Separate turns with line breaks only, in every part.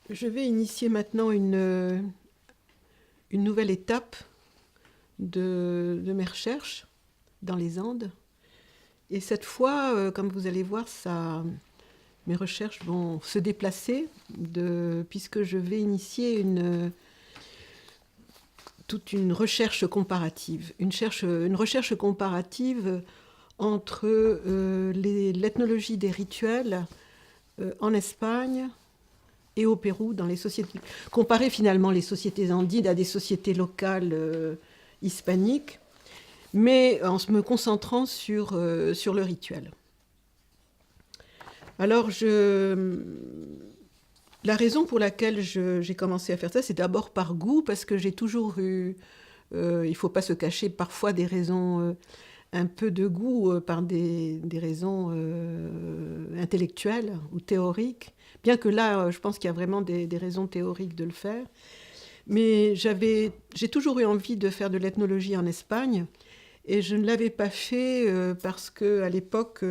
Je vais initier maintenant une nouvelle étape de mes recherches dans les Andes. Et cette fois, comme vous allez voir, mes recherches vont se déplacer puisque je vais initier toute une recherche comparative. Une recherche comparative entre l'ethnologie des rituels en Espagne et au Pérou, dans les sociétés. Comparer finalement les sociétés andines à des sociétés locales hispaniques, mais en me concentrant sur le rituel. Alors, la raison pour laquelle j'ai commencé à faire ça, c'est d'abord par goût, parce que j'ai toujours eu, il ne faut pas se cacher, parfois des raisons, un peu de goût par des raisons intellectuelles ou théoriques, bien que là, je pense qu'il y a vraiment des raisons théoriques de le faire. Mais j'ai toujours eu envie de faire de l'ethnologie en Espagne, et je ne l'avais pas fait parce qu'à l'époque,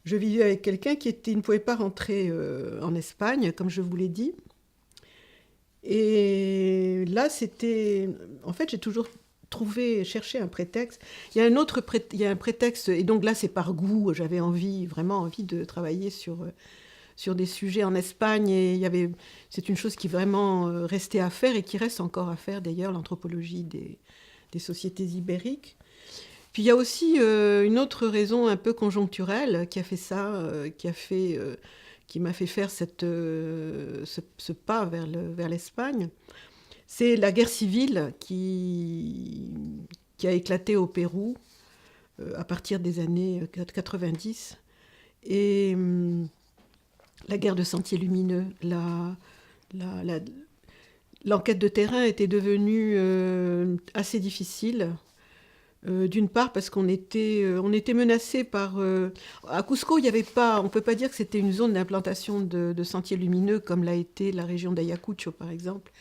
je vivais avec quelqu'un qui ne pouvait pas rentrer en Espagne, comme je vous l'ai dit. Et là, en fait, j'ai toujours cherché un prétexte. Il y a un prétexte, et donc là, c'est par goût. J'avais vraiment envie de travailler sur des sujets en Espagne. Et c'est une chose qui vraiment restait à faire et qui reste encore à faire, d'ailleurs, l'anthropologie des sociétés ibériques. Puis il y a aussi une autre raison un peu conjoncturelle qui a fait ça, qui m'a fait faire ce pas vers l'Espagne. C'est la guerre civile qui a éclaté au Pérou à partir des années 90. Et la guerre de Sentier Lumineux, l'enquête de terrain était devenue assez difficile. D'une part parce qu'on était menacé par... à Cusco, il n'y avait pas... On ne peut pas dire que c'était une zone d'implantation de sentiers lumineux comme l'a été la région d'Ayacucho, par exemple.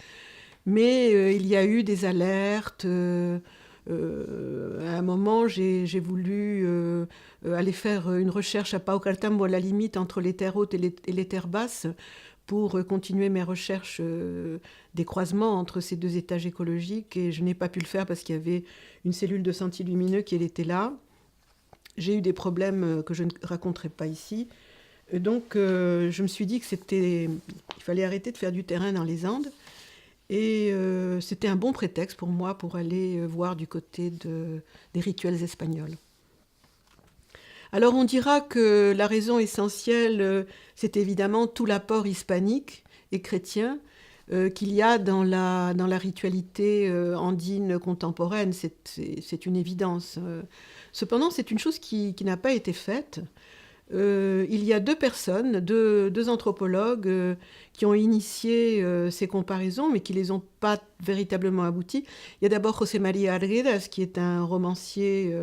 Mais il y a eu des alertes. À un moment, j'ai voulu aller faire une recherche à Paucartambo, à la limite entre les terres hautes et les terres basses, pour continuer mes recherches des croisements entre ces deux étages écologiques. Et je n'ai pas pu le faire parce qu'il y avait une cellule de sentier lumineux qui était là. J'ai eu des problèmes que je ne raconterai pas ici. Donc, je me suis dit qu'il fallait arrêter de faire du terrain dans les Andes. Et c'était un bon prétexte pour moi pour aller voir du côté des rituels espagnols. Alors on dira que la raison essentielle, c'est évidemment tout l'apport hispanique et chrétien qu'il y a dans la ritualité andine contemporaine. C'est une évidence. Cependant, c'est une chose qui n'a pas été faite. Il y a deux anthropologues qui ont initié ces comparaisons, mais qui ne les ont pas véritablement abouties. Il y a d'abord José María Arguedas, qui est un romancier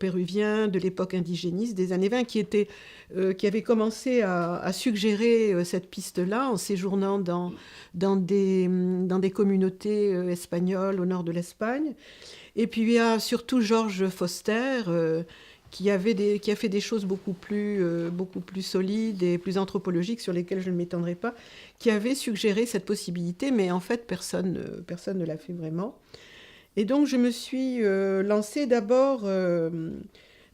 péruvien de l'époque indigéniste des années 20, qui avait commencé à suggérer cette piste-là en séjournant dans des communautés espagnoles au nord de l'Espagne. Et puis il y a surtout Georges Foster, qui a fait des choses beaucoup plus solides et plus anthropologiques sur lesquelles je ne m'étendrai pas, qui avait suggéré cette possibilité, mais en fait personne ne l'a fait vraiment. Et donc je me suis lancée d'abord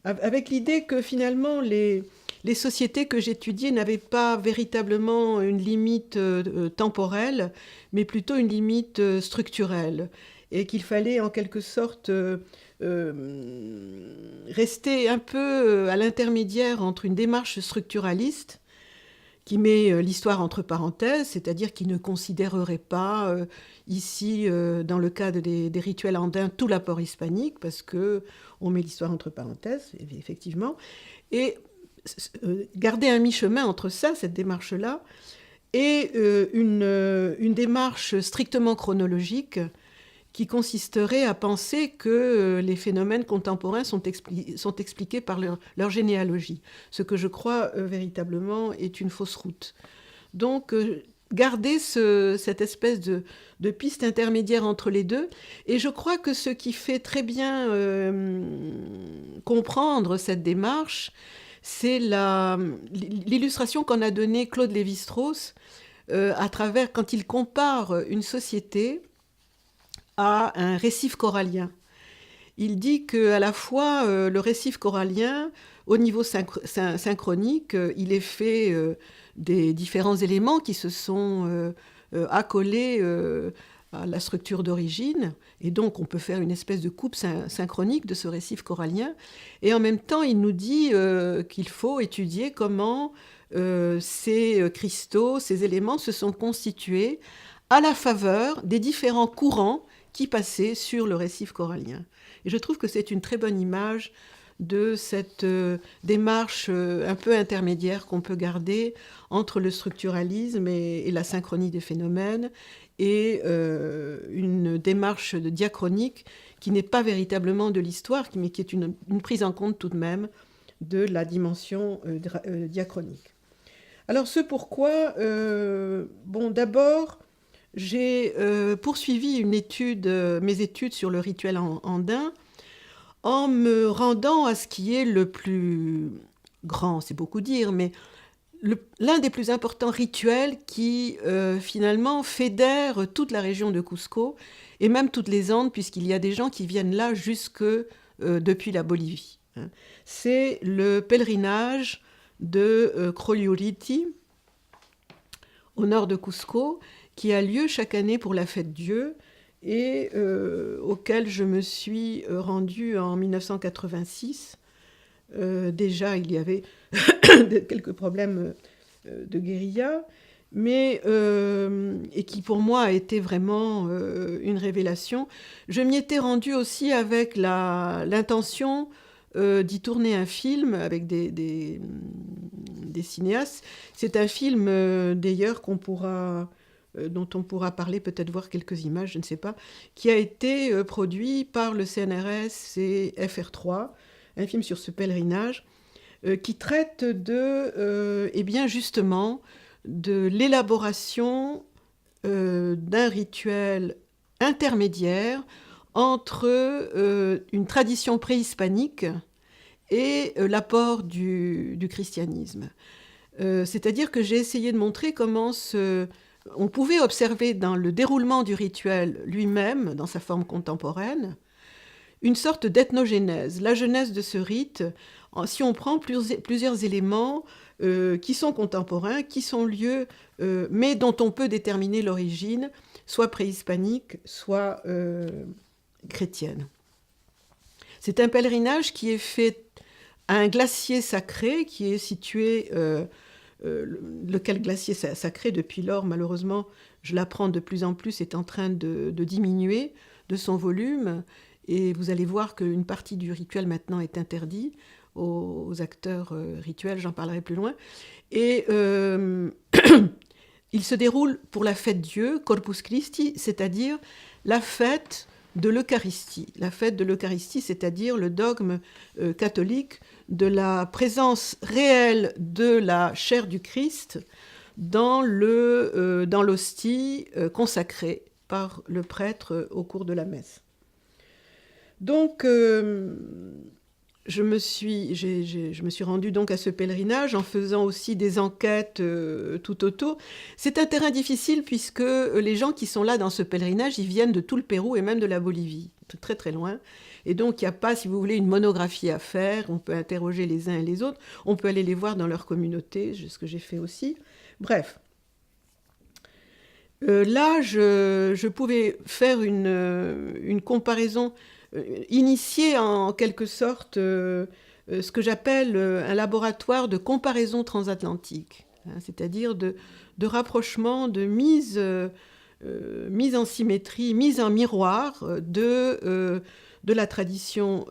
avec l'idée que finalement les sociétés que j'étudiais n'avaient pas véritablement une limite temporelle, mais plutôt une limite structurelle. Et qu'il fallait en quelque sorte rester un peu à l'intermédiaire entre une démarche structuraliste qui met l'histoire entre parenthèses, c'est-à-dire qui ne considérerait pas ici, dans le cadre des rituels andins, tout l'apport hispanique, parce qu'on met l'histoire entre parenthèses, effectivement, et garder un mi-chemin entre ça, cette démarche-là, et une démarche strictement chronologique qui consisterait à penser que les phénomènes contemporains sont expliqués par leur généalogie, ce que je crois véritablement est une fausse route. Donc garder cette espèce de piste intermédiaire entre les deux. Et je crois que ce qui fait très bien comprendre cette démarche, c'est l'illustration qu'en a donnée Claude Lévi-Strauss à travers, quand il compare une société à un récif corallien. Il dit qu'à la fois, le récif corallien, au niveau synchronique, il est fait des différents éléments qui se sont accolés à la structure d'origine. Et donc, on peut faire une espèce de coupe synchronique de ce récif corallien. Et en même temps, il nous dit qu'il faut étudier comment ces cristaux, ces éléments se sont constitués à la faveur des différents courants qui passaient sur le récif corallien. Et je trouve que c'est une très bonne image de cette démarche un peu intermédiaire qu'on peut garder entre le structuralisme et la synchronie des phénomènes, et une démarche diachronique qui n'est pas véritablement de l'histoire, mais qui est une prise en compte tout de même de la dimension diachronique. Alors ce pourquoi, d'abord, j'ai poursuivi mes études sur le rituel andin en me rendant à ce qui est le plus grand, c'est beaucoup dire, mais l'un des plus importants rituels qui finalement fédère toute la région de Cusco et même toutes les Andes, puisqu'il y a des gens qui viennent là jusque depuis la Bolivie. C'est le pèlerinage de Croliuriti, au nord de Cusco, qui a lieu chaque année pour la fête Dieu, et auquel je me suis rendue en 1986. Déjà, il y avait quelques problèmes de guérilla, mais et qui pour moi a été vraiment une révélation. Je m'y étais rendue aussi avec l'intention d'y tourner un film avec des cinéastes. C'est un film d'ailleurs dont on pourra parler, peut-être voir quelques images, je ne sais pas, qui a été produit par le CNRS et FR3, un film sur ce pèlerinage, qui traite justement, de l'élaboration d'un rituel intermédiaire entre une tradition préhispanique et l'apport du christianisme. C'est-à-dire que j'ai essayé de montrer comment on pouvait observer dans le déroulement du rituel lui-même, dans sa forme contemporaine, une sorte d'ethnogénèse, la genèse de ce rite, si on prend plusieurs éléments qui sont contemporains, qui sont lieux, mais dont on peut déterminer l'origine, soit préhispanique, soit chrétienne. C'est un pèlerinage qui est fait à un glacier sacré qui est situé... lequel glacier sacré, depuis lors, malheureusement, je l'apprends de plus en plus, est en train de diminuer de son volume. Et vous allez voir qu'une partie du rituel maintenant est interdite aux acteurs rituels, j'en parlerai plus loin. Et il se déroule pour la fête Dieu, Corpus Christi, c'est-à-dire la fête de l'Eucharistie. La fête de l'Eucharistie, c'est-à-dire le dogme catholique de la présence réelle de la chair du Christ dans l'hostie consacrée par le prêtre au cours de la messe. Donc, je me suis rendue donc à ce pèlerinage en faisant aussi des enquêtes tout autour. C'est un terrain difficile puisque les gens qui sont là dans ce pèlerinage, ils viennent de tout le Pérou et même de la Bolivie, très très loin. Et donc, il n'y a pas, si vous voulez, une monographie à faire. On peut interroger les uns et les autres. On peut aller les voir dans leur communauté, ce que j'ai fait aussi. Bref. Là, je pouvais faire une comparaison, initier en quelque sorte ce que j'appelle un laboratoire de comparaison transatlantique, hein, c'est-à-dire de rapprochement, de mise en symétrie, mise en miroir de la tradition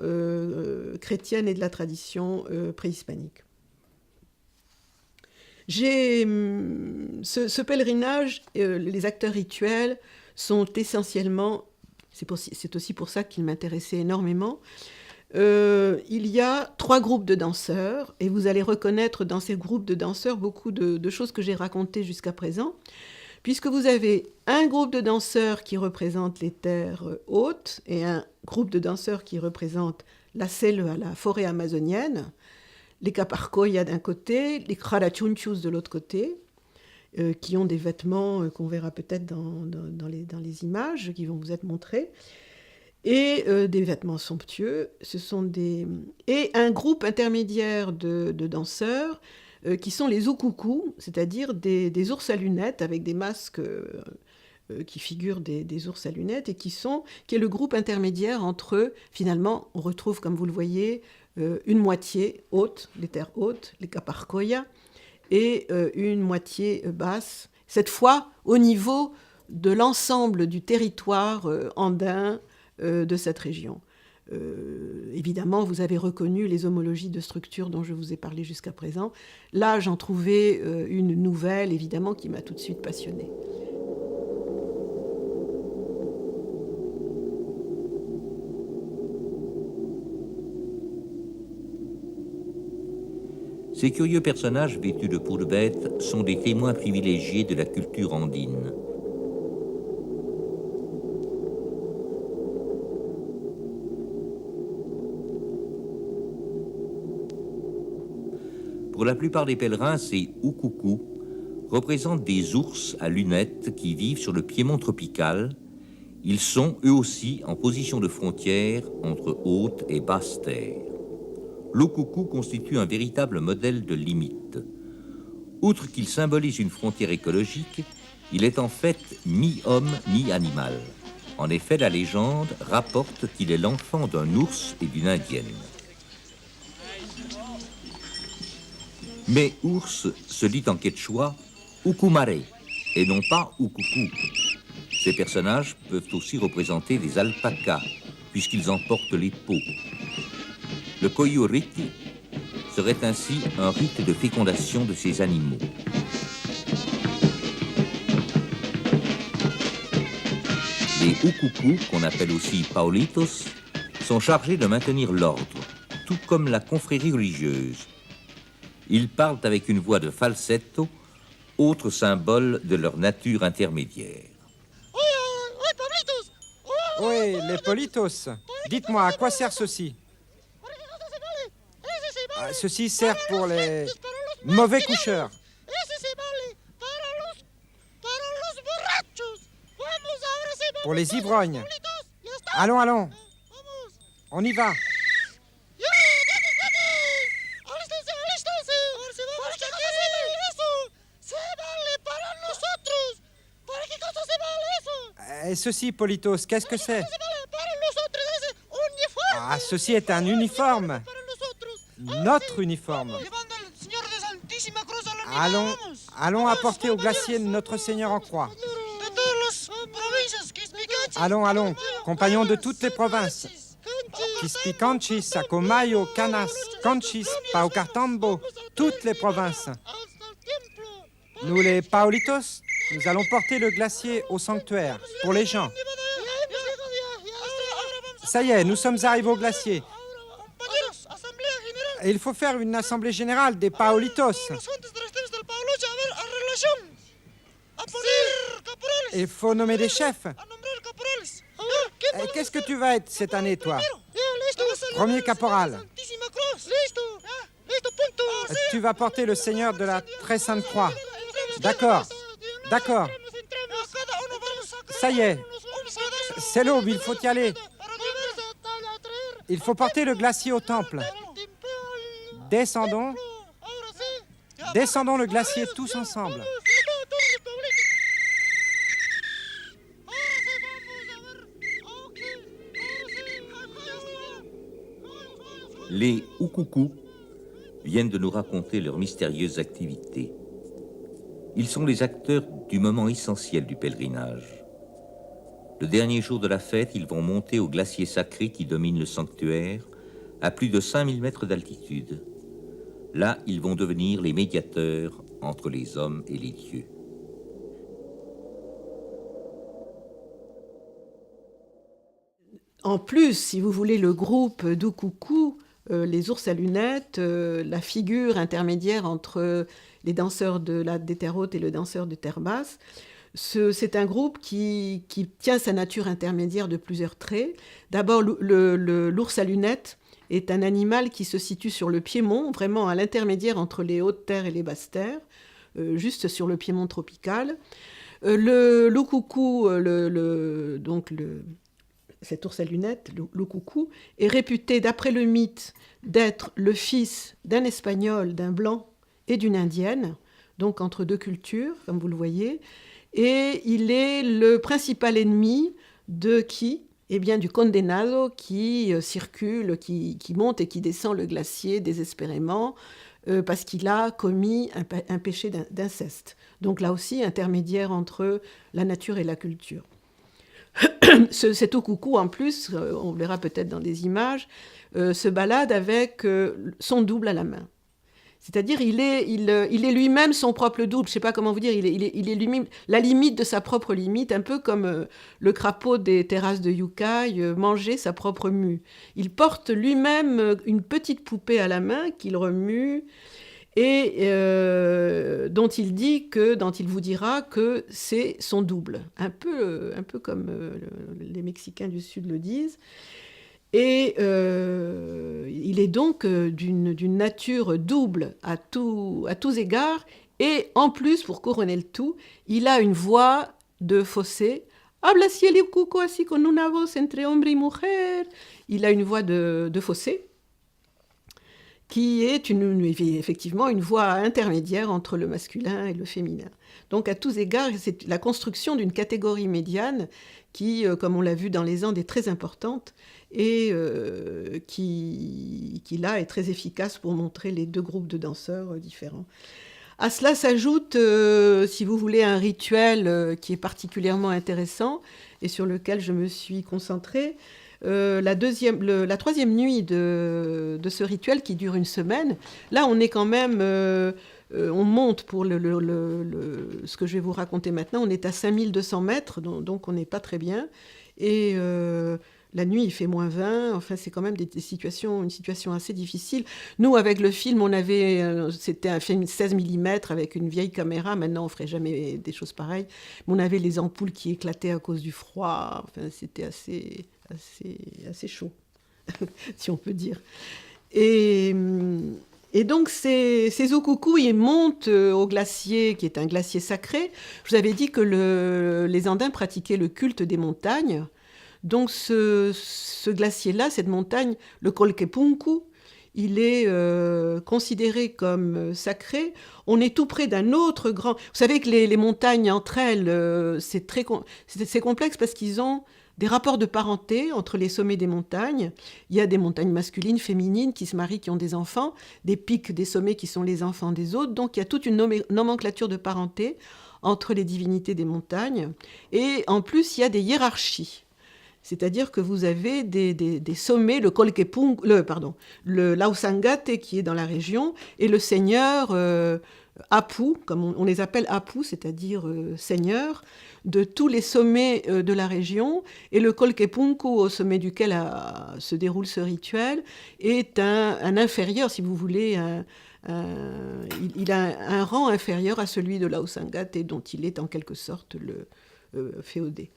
chrétienne et de la tradition préhispanique. Ce pèlerinage, les acteurs rituels sont essentiellement, c'est aussi pour ça qu'il m'intéressait énormément, il y a 3 groupes de danseurs, et vous allez reconnaître dans ces groupes de danseurs beaucoup de choses que j'ai racontées jusqu'à présent. puisque vous avez un groupe de danseurs qui représente les terres hautes et un groupe de danseurs qui représente la selva, la forêt amazonienne, les Caparcoya d'un côté, les Kharachunchus de l'autre côté, qui ont des vêtements qu'on verra peut-être dans les images qui vont vous être montrées, et des vêtements somptueux. Et un groupe intermédiaire de danseurs qui sont les Ukuku, c'est-à-dire des ours à lunettes avec des masques qui figurent des ours à lunettes et qui est le groupe intermédiaire entre, finalement, on retrouve, comme vous le voyez, une moitié haute, les terres hautes, les Caparcoya, et une moitié basse, cette fois au niveau de l'ensemble du territoire andin de cette région. Évidemment, vous avez reconnu les homologies de structures dont je vous ai parlé jusqu'à présent. Là, j'en trouvais une nouvelle, évidemment, qui m'a tout de suite passionnée.
Ces curieux personnages vêtus de peau de bête sont des témoins privilégiés de la culture andine. Pour la plupart des pèlerins, ces Ukuku représentent des ours à lunettes qui vivent sur le piémont tropical. Ils sont eux aussi en position de frontière entre haute et basse terre. L'Ukuku constitue un véritable modèle de limite. Outre qu'il symbolise une frontière écologique, il est en fait mi-homme, mi-animal. En effet, la légende rapporte qu'il est l'enfant d'un ours et d'une indienne. Mais ours se dit en quechua Ukumare et non pas Ukuku. Ces personnages peuvent aussi représenter des alpacas, puisqu'ils en portent les peaux. Le Koyuriti serait ainsi un rite de fécondation de ces animaux. Les Ukuku, qu'on appelle aussi Paulitos, sont chargés de maintenir l'ordre, tout comme la confrérie religieuse. Ils parlent avec une voix de falsetto, autre symbole de leur nature intermédiaire.
Oui, les Politos. Dites-moi, à quoi sert ceci? Ceci sert pour les mauvais coucheurs. Pour les ivrognes. Allons, allons. On y va. Et ceci, Politos, qu'est-ce que c'est? Ah, ceci est un uniforme. Notre uniforme. Allons apporter au glacier notre Seigneur en croix. Allons, compagnons de toutes les provinces. Quispicanchis, Acomayo, Canas, Conchis, Paucartambo, toutes les provinces. Nous, les Paulitos, nous allons porter le glacier au sanctuaire, pour les gens. Ça y est, nous sommes arrivés au glacier. Et il faut faire une assemblée générale des Paulitos. Il faut nommer des chefs. Qu'est-ce que tu vas être cette année, toi? Premier caporal. Tu vas porter le Seigneur de la Très Sainte Croix. D'accord. Ça y est. C'est l'aube, il faut y aller. Il faut porter le glacier au temple. Descendons le glacier tous ensemble.
Les Ukuku viennent de nous raconter leurs mystérieuses activités. Ils sont les acteurs du moment essentiel du pèlerinage. Le dernier jour de la fête, ils vont monter au glacier sacré qui domine le sanctuaire, à plus de 5000 mètres d'altitude. Là, ils vont devenir les médiateurs entre les hommes et les dieux.
En plus, si vous voulez, le groupe d'Ukuku, les ours à lunettes, la figure intermédiaire entre les danseurs des terres hautes et le danseur des terres basses, C'est un groupe qui tient sa nature intermédiaire de plusieurs traits. D'abord, l'ours à lunettes est un animal qui se situe sur le piémont, vraiment à l'intermédiaire entre les hautes terres et les basses terres, juste sur le piémont tropical. Le loup-coucou, cet ours à lunettes, le loup-coucou, est réputé, d'après le mythe, d'être le fils d'un Espagnol, d'un Blanc et d'une Indienne, donc entre deux cultures, comme vous le voyez. Et il est le principal ennemi de qui ? Eh bien, du condenado qui circule, qui monte et qui descend le glacier désespérément parce qu'il a commis un péché d'inceste. Donc là aussi, intermédiaire entre la nature et la culture. Cet Okuku, en plus, on verra peut-être dans des images, se balade avec son double à la main. C'est-à-dire, il est lui-même son propre double. Je ne sais pas comment vous dire. Il est lui-même la limite de sa propre limite, un peu comme le crapaud des terrasses de Yucay mangeait sa propre mue. Il porte lui-même une petite poupée à la main qu'il remue et dont il vous dira que c'est son double. Un peu comme les Mexicains du Sud le disent. Et il est donc d'une nature double à tous égards. Et en plus, pour couronner le tout, il a une voix de fausset. Habla así el cuco así con una voz entre hombre y mujer. Il a une voix de fausset qui est effectivement une voix intermédiaire entre le masculin et le féminin. Donc à tous égards, c'est la construction d'une catégorie médiane qui, comme on l'a vu dans les Andes, est très importante et qui là est très efficace pour montrer les deux groupes de danseurs différents. À cela s'ajoute, si vous voulez, un rituel qui est particulièrement intéressant et sur lequel je me suis concentrée. La troisième nuit de ce rituel qui dure une semaine, là on est quand même, on monte pour ce que je vais vous raconter maintenant, on est à 5200 mètres, donc on n'est pas très bien, et la nuit il fait -20, enfin c'est quand même une situation assez difficile. Nous avec le film, c'était un film 16 mm avec une vieille caméra, maintenant on ferait jamais des choses pareilles, mais on avait les ampoules qui éclataient à cause du froid, enfin c'était assez chaud, si on peut dire. Et donc, ces Okuku, ils montent au glacier, qui est un glacier sacré. Je vous avais dit que les Andins pratiquaient le culte des montagnes. Donc, ce glacier-là, cette montagne, le Colquepunku, il est considéré comme sacré. On est tout près d'un autre grand... Vous savez que les montagnes, entre elles, c'est complexe parce qu'ils ont des rapports de parenté entre les sommets des montagnes. Il y a des montagnes masculines, féminines, qui se marient, qui ont des enfants, des pics des sommets qui sont les enfants des autres. Donc il y a toute une nomenclature de parenté entre les divinités des montagnes. Et en plus, il y a des hiérarchies. C'est-à-dire que vous avez des sommets, le Lausangate qui est dans la région, et le seigneur Apu, comme on les appelle Apu, c'est-à-dire seigneur, de tous les sommets de la région. Et le Colquepunku, au sommet duquel se déroule ce rituel, est un inférieur, si vous voulez, il a un rang inférieur à celui de Lausangate, dont il est en quelque sorte le féodé.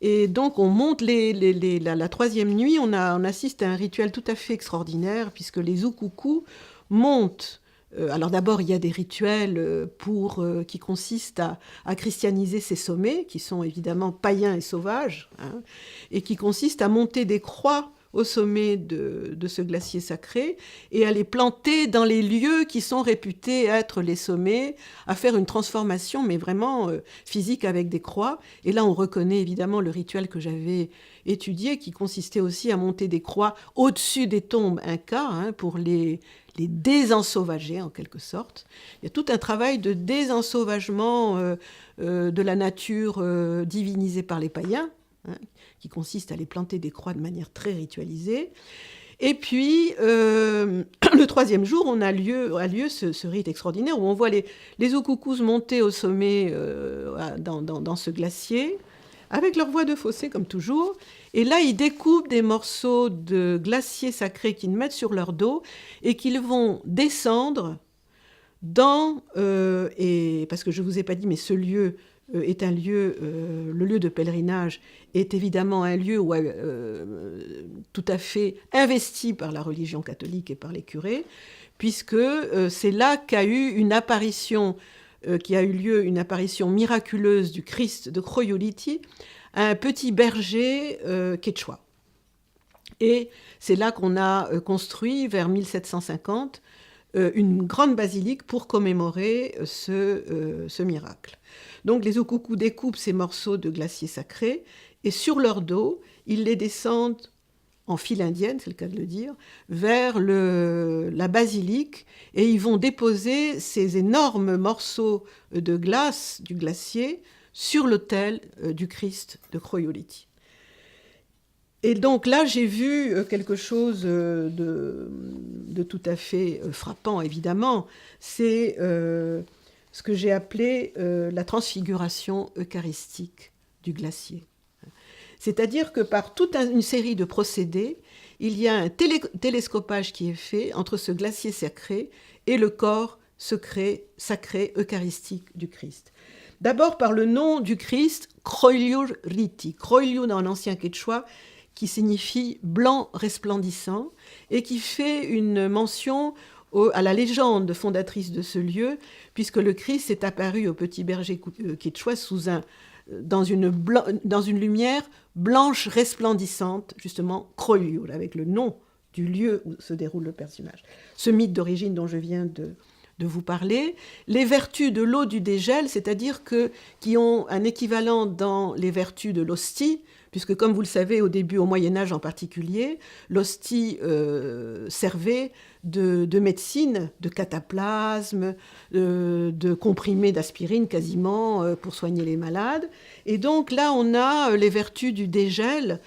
Et donc on monte la troisième nuit, on assiste à un rituel tout à fait extraordinaire, puisque les Ukuku montent. Alors d'abord, il y a des rituels qui consistent à christianiser ces sommets, qui sont évidemment païens et sauvages, hein, et qui consistent à monter des croix au sommet de ce glacier sacré et à les planter dans les lieux qui sont réputés être les sommets, à faire une transformation, mais vraiment physique avec des croix. Et là, on reconnaît évidemment le rituel que j'avais étudié, qui consistait aussi à monter des croix au-dessus des tombes incas, hein, pour les désensauvager en quelque sorte. Il y a tout un travail de désensauvagement de la nature divinisée par les païens, hein, qui consiste à les planter des croix de manière très ritualisée. Et puis, le troisième jour, a lieu ce rite extraordinaire où on voit les Ukukus monter au sommet dans ce glacier, avec leur voix de fausset comme toujours. Et là, ils découpent des morceaux de glacier sacré qu'ils mettent sur leur dos et qu'ils vont descendre parce que je ne vous ai pas dit, mais ce lieu est un lieu, le lieu de pèlerinage est évidemment un lieu tout à fait investi par la religion catholique et par les curés, puisque c'est là qu'a eu lieu une apparition miraculeuse du Christ de Croioliti à un petit berger quechua. Et c'est là qu'on a construit, vers 1750, une grande basilique pour commémorer ce miracle. Donc les Ukuku découpent ces morceaux de glacier sacré et sur leur dos, ils les descendent en file indienne, c'est le cas de le dire, vers la basilique, et ils vont déposer ces énormes morceaux de glace du glacier sur l'autel du Christ de Croioliti. Et donc là, j'ai vu quelque chose de tout à fait frappant, évidemment. C'est ce que j'ai appelé la transfiguration eucharistique du glacier. C'est-à-dire que par toute une série de procédés, il y a un télescopage qui est fait entre ce glacier sacré et le corps sacré eucharistique du Christ. D'abord par le nom du Christ, Croiliur Riti. Croiliur dans l'ancien quechua, qui signifie blanc resplendissant, et qui fait une mention à la légende fondatrice de ce lieu, puisque le Christ est apparu au petit berger quechua dans une lumière blanche resplendissante, justement Croiliur, avec le nom du lieu où se déroule le personnage. Ce mythe d'origine dont je viens de vous parler, les vertus de l'eau du dégel, c'est-à-dire qui ont un équivalent dans les vertus de l'hostie, puisque comme vous le savez, au début, au Moyen-Âge en particulier, l'hostie servait de médecine, de cataplasme, de comprimés d'aspirine quasiment pour soigner les malades. Et donc là, on a les vertus du dégel,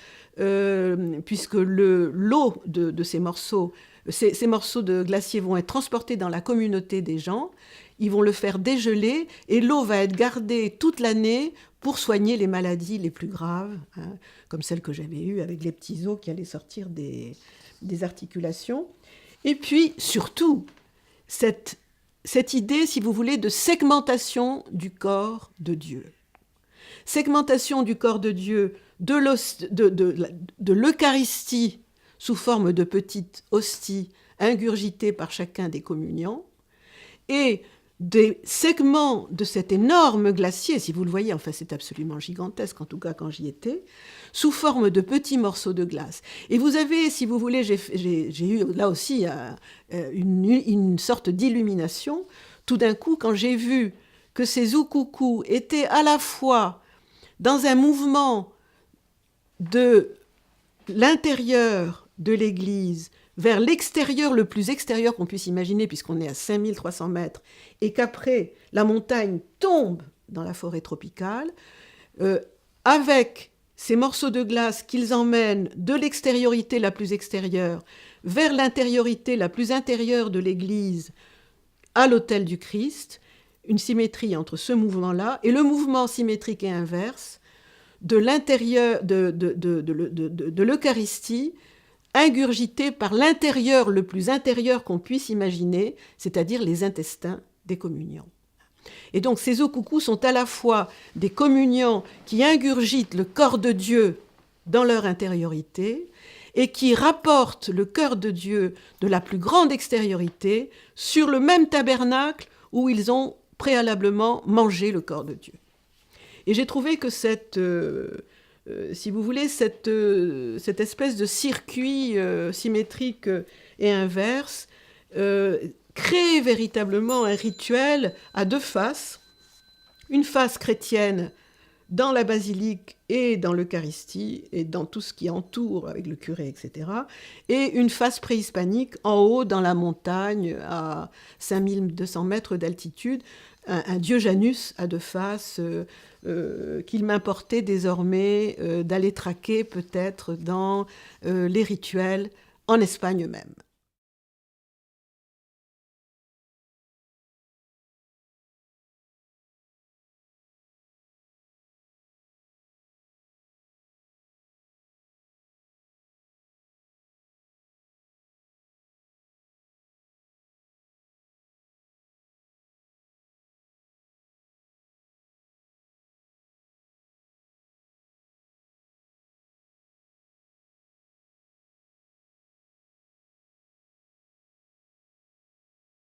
puisque l'eau de ces morceaux, ces morceaux de glacier vont être transportés dans la communauté des gens, ils vont le faire dégeler, et l'eau va être gardée toute l'année pour soigner les maladies les plus graves, comme celle que j'avais eue avec les petits os qui allaient sortir des articulations. Et puis, surtout, cette idée, si vous voulez, de segmentation du corps de Dieu. Segmentation du corps de Dieu, de l'Eucharistie sous forme de petites hosties ingurgitées par chacun des communiants, et des segments de cet énorme glacier, si vous le voyez, enfin c'est absolument gigantesque, en tout cas quand j'y étais, sous forme de petits morceaux de glace. Et vous avez, si vous voulez, j'ai eu là aussi une sorte d'illumination. Tout d'un coup, quand j'ai vu que ces Ukuku étaient à la fois dans un mouvement de l'intérieur de l'église vers l'extérieur, le plus extérieur qu'on puisse imaginer, puisqu'on est à 5300 mètres, et qu'après, la montagne tombe dans la forêt tropicale, avec ces morceaux de glace qu'ils emmènent de l'extériorité la plus extérieure vers l'intériorité la plus intérieure de l'église, à l'autel du Christ, une symétrie entre ce mouvement-là et le mouvement symétrique et inverse de l'intérieur de l'Eucharistie, ingurgité par l'intérieur le plus intérieur qu'on puisse imaginer, c'est-à-dire les intestins des communiants. Et donc ces Ukuku sont à la fois des communiants qui ingurgitent le corps de Dieu dans leur intériorité et qui rapportent le cœur de Dieu de la plus grande extériorité sur le même tabernacle où ils ont préalablement mangé le corps de Dieu. Et j'ai trouvé que si vous voulez, cette espèce de circuit symétrique et inverse crée véritablement un rituel à deux faces. Une face chrétienne dans la basilique et dans l'Eucharistie et dans tout ce qui entoure avec le curé, etc. Et une face préhispanique en haut dans la montagne à 5200 mètres d'altitude, un dieu Janus à deux faces qu'il m'importait désormais d'aller traquer peut-être dans les rituels en Espagne même.